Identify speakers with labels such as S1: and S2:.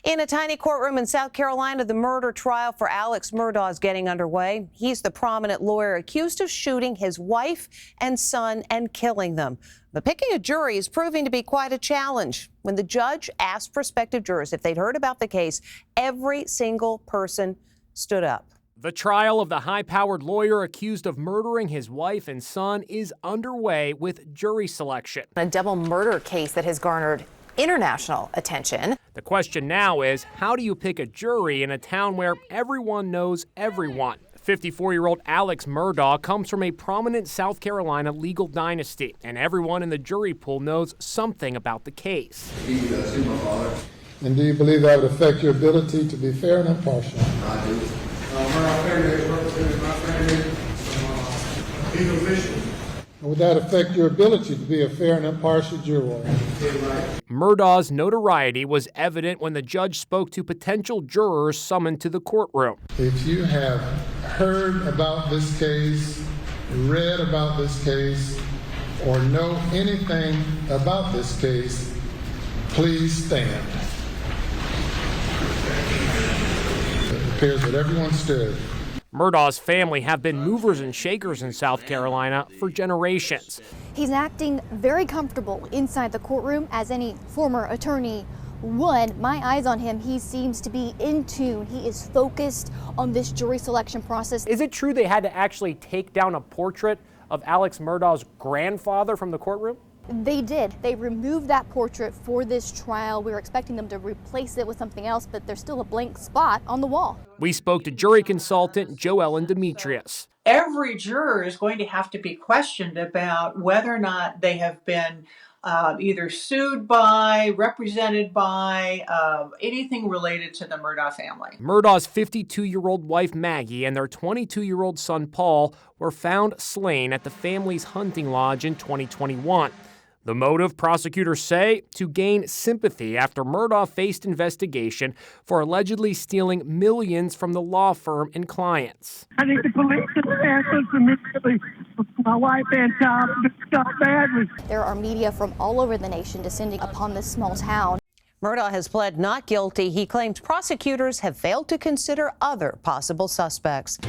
S1: In a tiny courtroom in South Carolina, the murder trial for Alex Murdaugh is getting underway. He's the prominent lawyer accused of shooting his wife and son and killing them. But picking a jury is proving to be quite a challenge. When the judge asked prospective jurors if they'd heard about the case, every single person stood up.
S2: The trial of the high-powered lawyer accused of murdering his wife and son is underway with jury selection.
S3: A double murder case that has garnered international attention.
S2: The question now is, how do you pick a jury in a town where everyone knows everyone? 54-year-old Alex Murdaugh comes from a prominent South Carolina legal dynasty, and everyone in the jury pool knows something about the case.
S4: And do you believe that would affect your ability to be fair and impartial?
S5: I do. My family has represented my family, legal officials.
S4: Would that affect your ability to be a fair and impartial juror?
S2: Murdaugh's notoriety was evident when the judge spoke to potential jurors summoned to the courtroom.
S4: If you have heard about this case, read about this case, or know anything about this case, please stand. It appears that everyone stood.
S2: Murdaugh's family have been movers and shakers in South Carolina for generations.
S6: He's acting very comfortable inside the courtroom, as any former attorney would. My eyes on him, he seems to be in tune. He is focused on this jury selection process.
S2: Is it true they had to actually take down a portrait of Alex Murdaugh's grandfather from the courtroom?
S6: They did. They removed that portrait for this trial. We were expecting them to replace it with something else, but there's still a blank spot on the wall.
S2: We spoke to jury consultant Joellen Demetrius.
S7: Every juror is going to have to be questioned about whether or not they have been either sued by, represented by, anything related to the Murdaugh family.
S2: Murdaugh's 52-year-old wife Maggie and their 22-year-old son Paul were found slain at the family's hunting lodge in 2021. The motive, prosecutors say, to gain sympathy after Murdaugh faced investigation for allegedly stealing millions from the law firm and clients.
S8: I need the police to answer immediately. My wife and child got badly.
S6: There are media from all over the nation descending upon this small town.
S1: Murdaugh has pled not guilty. He claims prosecutors have failed to consider other possible suspects.